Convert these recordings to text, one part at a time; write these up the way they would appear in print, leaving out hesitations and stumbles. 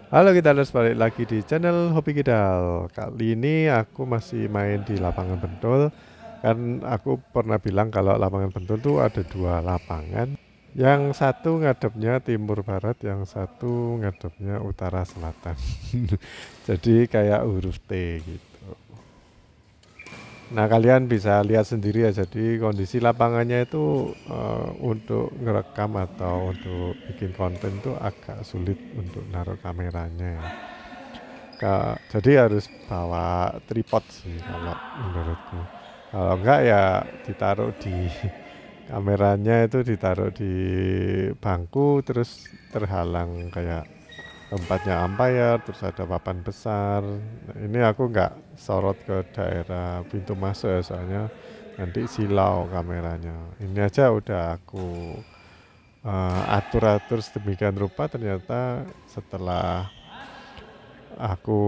Halo kita harus balik lagi di channel Hobi Kidal. Kali ini aku masih main di lapangan Bentul. Kan aku pernah bilang kalau lapangan Bentul tuh ada dua lapangan. Yang satu ngadepnya timur barat, yang satu ngadepnya utara selatan. Jadi kayak huruf T gitu. Nah kalian bisa lihat sendiri ya. Jadi kondisi lapangannya itu untuk ngerekam atau untuk bikin konten tuh agak sulit untuk naruh kameranya ya. Jadi harus bawa tripod sih kalau menurutku. Kalau enggak ya ditaruh di kameranya itu ditaruh di bangku terus terhalang kayak tempatnya umpire terus ada papan besar. Nah, ini aku enggak sorot ke daerah pintu masuk ya soalnya nanti silau kameranya. Ini aja udah aku atur-atur sedemikian rupa ternyata setelah aku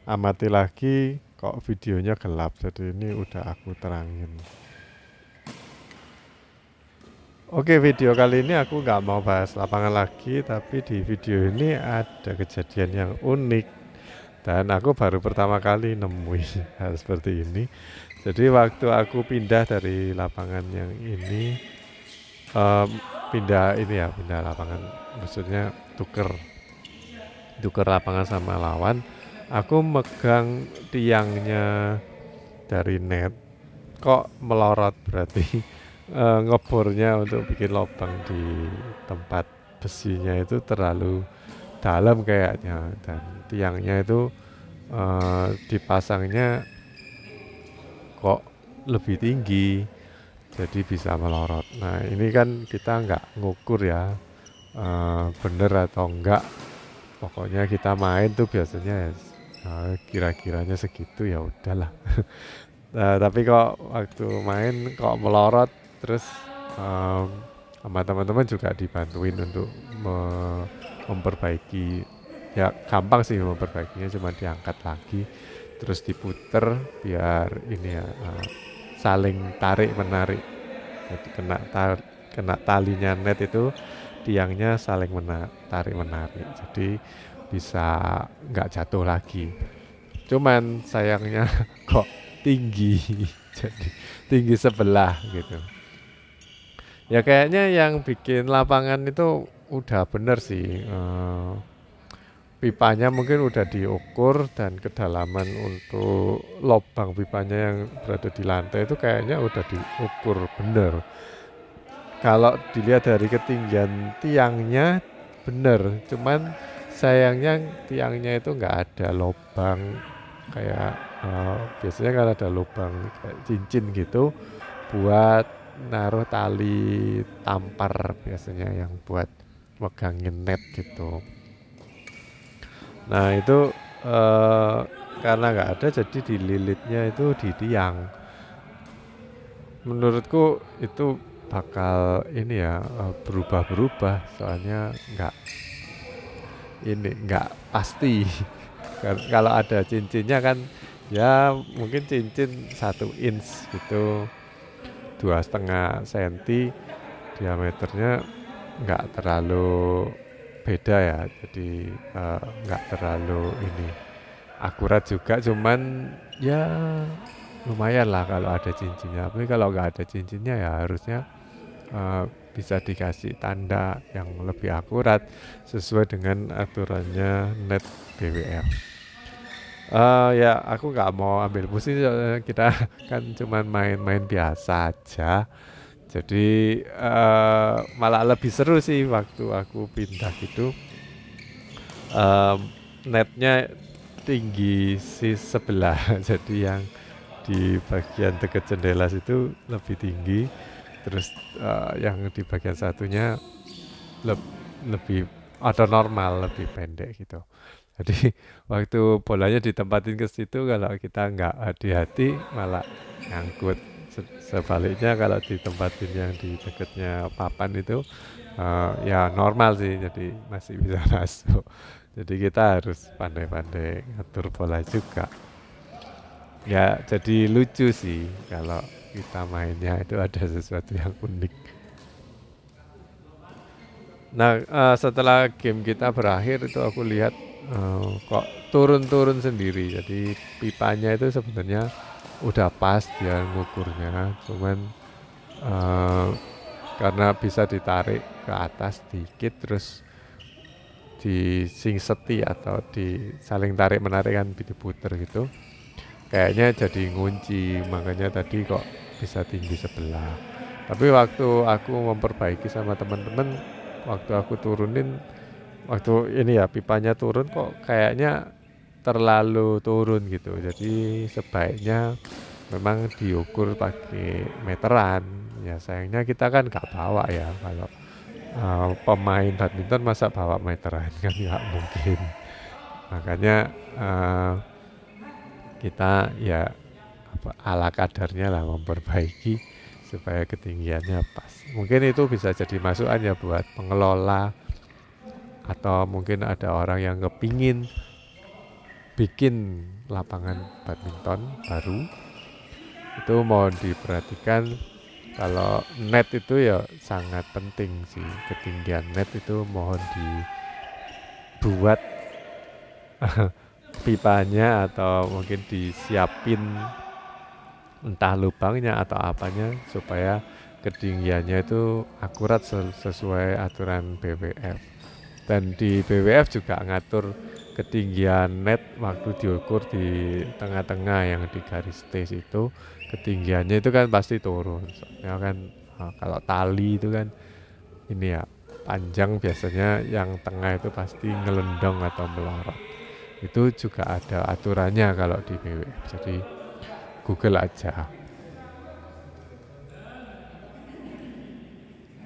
amati lagi kok videonya gelap jadi ini udah aku terangin. Oke, video kali ini aku nggak mau bahas lapangan lagi, tapi di video ini ada kejadian yang unik dan aku baru pertama kali nemuin hal seperti ini. Jadi waktu aku pindah dari lapangan yang ini, em, pindah lapangan, maksudnya tuker lapangan sama lawan. Aku megang tiangnya dari net kok melorot berarti ngebornya untuk bikin lubang di tempat besinya itu terlalu dalam kayaknya dan tiangnya itu dipasangnya kok lebih tinggi jadi bisa melorot. Nah ini kan kita nggak ngukur ya bener atau enggak, pokoknya kita main tuh biasanya ya kira-kiranya segitu ya udahlah. Nah, tapi kok waktu main kok melorot terus em, sama teman-teman juga dibantuin untuk memperbaiki. Ya gampang sih memperbaikinya, cuma diangkat lagi terus diputer biar ini ya saling tarik menarik. Jadi kena talinya net itu tiangnya saling tarik menarik. Jadi bisa nggak jatuh lagi. Cuman sayangnya kok tinggi, jadi tinggi sebelah gitu. Ya kayaknya yang bikin lapangan itu udah bener sih. Pipanya mungkin udah diukur dan kedalaman untuk lubang pipanya yang berada di lantai itu kayaknya udah diukur bener. Kalau dilihat dari ketinggian tiangnya bener, cuman sayangnya tiangnya itu nggak ada lubang kayak biasanya kan ada lubang kayak cincin gitu buat naruh tali tampar biasanya yang buat megangin net gitu. Nah itu eh, karena nggak ada jadi dililitnya itu di tiang. Menurutku itu bakal ini ya berubah-berubah soalnya nggak pasti. Kalau ada cincinnya kan ya mungkin cincin 1 inch gitu 2,5 senti diameternya, nggak terlalu beda ya jadi nggak terlalu ini akurat juga, cuman ya lumayan lah kalau ada cincinnya. Tapi kalau nggak ada cincinnya ya harusnya bisa dikasih tanda yang lebih akurat sesuai dengan aturannya net BWR. Ya aku nggak mau ambil pusing soalnya kita kan cuman main-main biasa aja. Jadi malah lebih seru sih waktu aku pindah gitu. Em, netnya tinggi si sebelah, jadi yang di bagian dekat jendela situ lebih tinggi, terus yang di bagian satunya leb- lebih atau normal lebih pendek gitu. Jadi waktu bolanya ditempatin ke situ kalau kita nggak hati-hati malah nyangkut. Sebaliknya kalau ditempatin yang di dekatnya papan itu ya normal sih, jadi masih bisa masuk. Jadi kita harus pandai-pandai ngatur bola juga. Ya jadi lucu sih kalau kita mainnya itu ada sesuatu yang unik. Nah, setelah game kita berakhir itu aku lihat kok turun-turun sendiri. Jadi pipanya itu sebenarnya udah pas dia ngukurnya, cuman eh, karena bisa ditarik ke atas dikit terus disingseti atau di saling tarik menarik kan diputer gitu. Kayaknya jadi ngunci, makanya tadi kok bisa tinggi sebelah. Tapi waktu aku memperbaiki sama teman-teman, waktu aku turunin, waktu ini ya pipanya turun kok kayaknya terlalu turun gitu. Jadi sebaiknya memang diukur pakai meteran. Ya sayangnya kita kan nggak bawa ya kalau pemain badminton masa bawa meteran kan nggak mungkin. Makanya uh, kita ya ala kadarnya lah memperbaiki supaya ketinggiannya pas. Mungkin itu bisa jadi masukan ya buat pengelola atau mungkin ada orang yang kepingin bikin lapangan badminton baru, itu mau diperhatikan kalau net itu ya sangat penting sih, ketinggian net itu mohon dibuat pipanya atau mungkin disiapin entah lubangnya atau apanya supaya ketinggiannya itu akurat sesuai aturan BWF. Dan di BWF juga ngatur ketinggian net waktu diukur di tengah-tengah yang di garis T itu, ketinggiannya itu kan pasti turun. Soalnya kan kalau tali itu kan ini ya panjang, biasanya yang tengah itu pasti ngelendong atau melorot. Itu juga ada aturannya kalau di BWF. Jadi Google aja.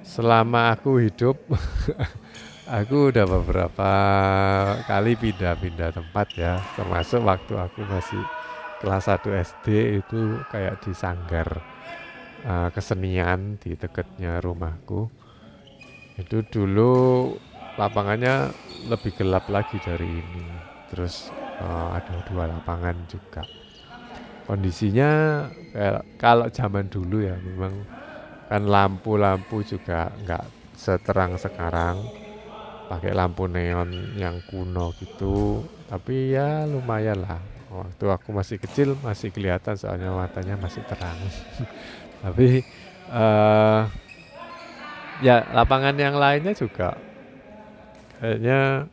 Selama aku hidup, aku udah beberapa kali pindah-pindah tempat ya, termasuk waktu aku masih kelas 1 SD itu kayak di sanggar kesenian di dekatnya rumahku. Itu dulu lapangannya lebih gelap lagi dari ini. Terus ada 2 lapangan juga. Kondisinya kayak kalau zaman dulu ya memang kan lampu-lampu juga nggak seterang sekarang, pakai lampu neon yang kuno gitu, tapi ya lumayan lah. Waktu aku masih kecil masih kelihatan soalnya matanya masih terang. Tapi uh, ya lapangan yang lainnya juga kayaknya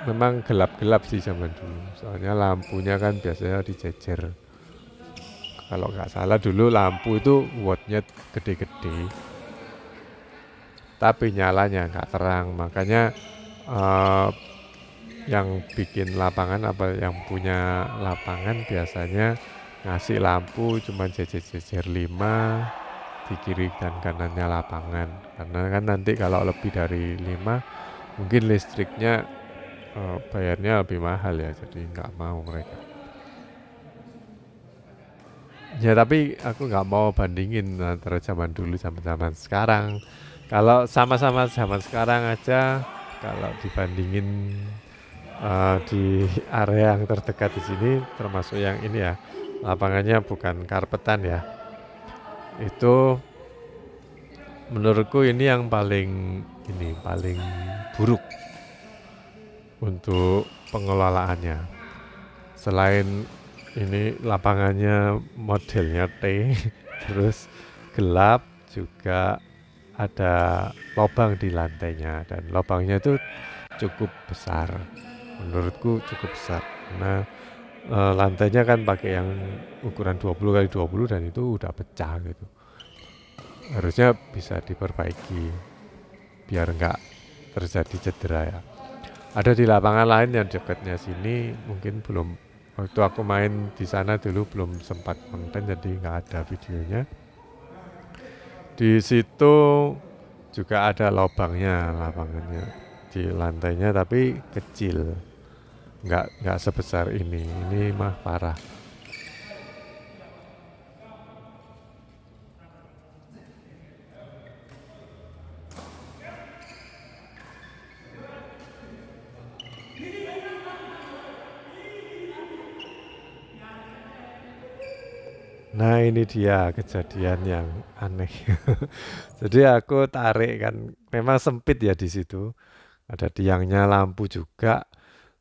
memang gelap-gelap sih zaman dulu, soalnya lampunya kan biasanya dijejer. Kalau nggak salah dulu lampu itu wattnya gede-gede, tapi nyalanya nggak terang. Makanya uh, yang bikin lapangan apa yang punya lapangan biasanya ngasih lampu cuma jejer-jejer 5 di kiri dan kanannya lapangan, karena kan nanti kalau lebih dari 5 mungkin listriknya bayarnya lebih mahal ya, jadi nggak mau mereka. Ya tapi aku nggak mau bandingin antara zaman dulu sama zaman sekarang. Kalau sama-sama zaman sekarang aja, kalau dibandingin di area yang terdekat di sini, termasuk yang ini ya, lapangannya bukan karpetan ya. Itu menurutku ini yang paling buruk untuk pengelolaannya. Selain ini lapangannya modelnya T, terus gelap, juga ada lubang di lantainya, dan lubangnya itu cukup besar. Menurutku cukup besar karena lantainya kan pakai yang ukuran 20 kali 20 dan itu udah pecah gitu. Harusnya bisa diperbaiki biar nggak terjadi cedera ya. Ada di lapangan lain yang dekatnya sini, mungkin belum, waktu aku main di sana dulu belum sempat konten jadi nggak ada videonya. Di situ juga ada lubangnya lapangannya di lantainya tapi kecil, nggak sebesar ini mah parah. Nah ini dia kejadian yang aneh. Jadi aku tarik kan, memang sempit ya di situ. Ada tiangnya, lampu juga.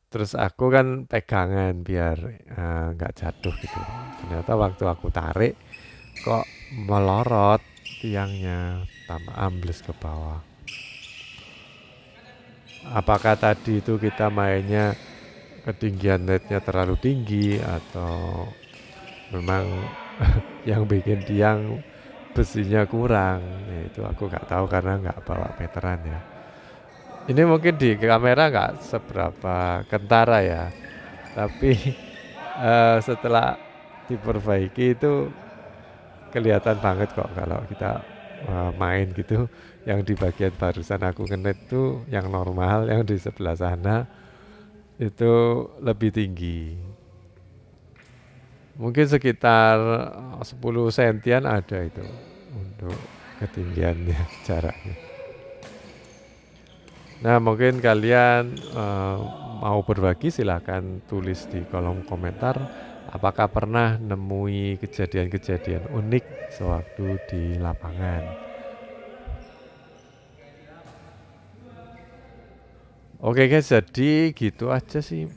Terus aku kan pegangan biar nggak jatuh gitu. Ternyata waktu aku tarik kok melorot tiangnya, tambah ambles ke bawah. Apakah tadi itu kita mainnya ketinggian netnya terlalu tinggi atau memang yang bikin tiang besinya kurang? Ya, itu aku nggak tahu karena nggak bawa meteran ya. Ini mungkin di kamera nggak seberapa kentara ya, tapi setelah diperbaiki itu kelihatan banget kok kalau kita main gitu. Yang di bagian barusan aku kenet tuh yang normal, yang di sebelah sana itu lebih tinggi. Mungkin sekitar 10 sentian ada itu untuk ketinggiannya, jaraknya. Nah mungkin kalian mau berbagi silahkan tulis di kolom komentar. Apakah pernah nemui kejadian-kejadian unik sewaktu di lapangan? Oke guys, jadi gitu aja sih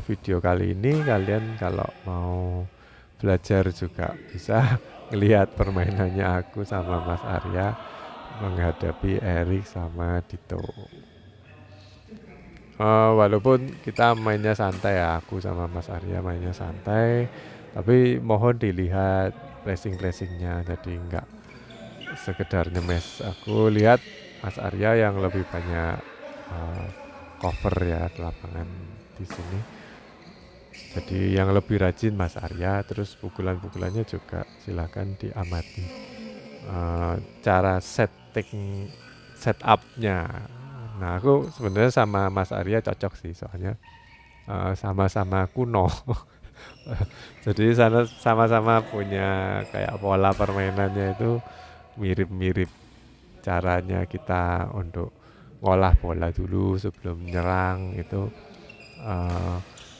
video kali ini. Kalian kalau mau belajar juga bisa lihat permainannya aku sama Mas Arya menghadapi Erik sama Dito. Walaupun kita mainnya santai ya, aku sama Mas Arya mainnya santai, tapi mohon dilihat flashing-flashingnya, jadi nggak sekedar nyemes. Aku lihat Mas Arya yang lebih banyak cover ya lapangan di sini. Jadi yang lebih rajin Mas Arya, terus pukulan-pukulannya juga silakan diamati. Cara setupnya. Nah aku sebenarnya sama Mas Arya cocok sih soalnya sama-sama kuno. Jadi sama-sama punya kayak pola permainannya itu mirip-mirip caranya kita untuk ngolah bola dulu sebelum nyerang itu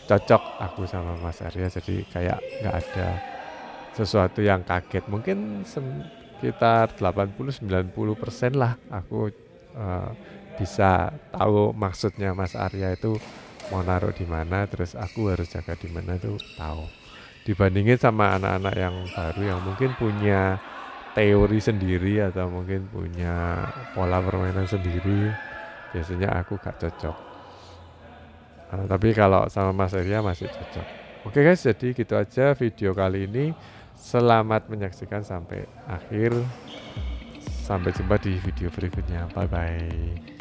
cocok aku sama Mas Arya, jadi kayak nggak ada sesuatu yang kaget. Mungkin sekitar 80-90% lah aku bisa tahu maksudnya Mas Arya itu mau naruh di mana, terus aku harus jaga di mana tuh tahu. Dibandingin sama anak-anak yang baru yang mungkin punya teori sendiri atau mungkin punya pola permainan sendiri, biasanya aku gak cocok. Tapi kalau sama Mas Arya masih cocok. Oke guys, jadi gitu aja video kali ini. Selamat menyaksikan sampai akhir. Sampai jumpa di video berikutnya. Bye bye.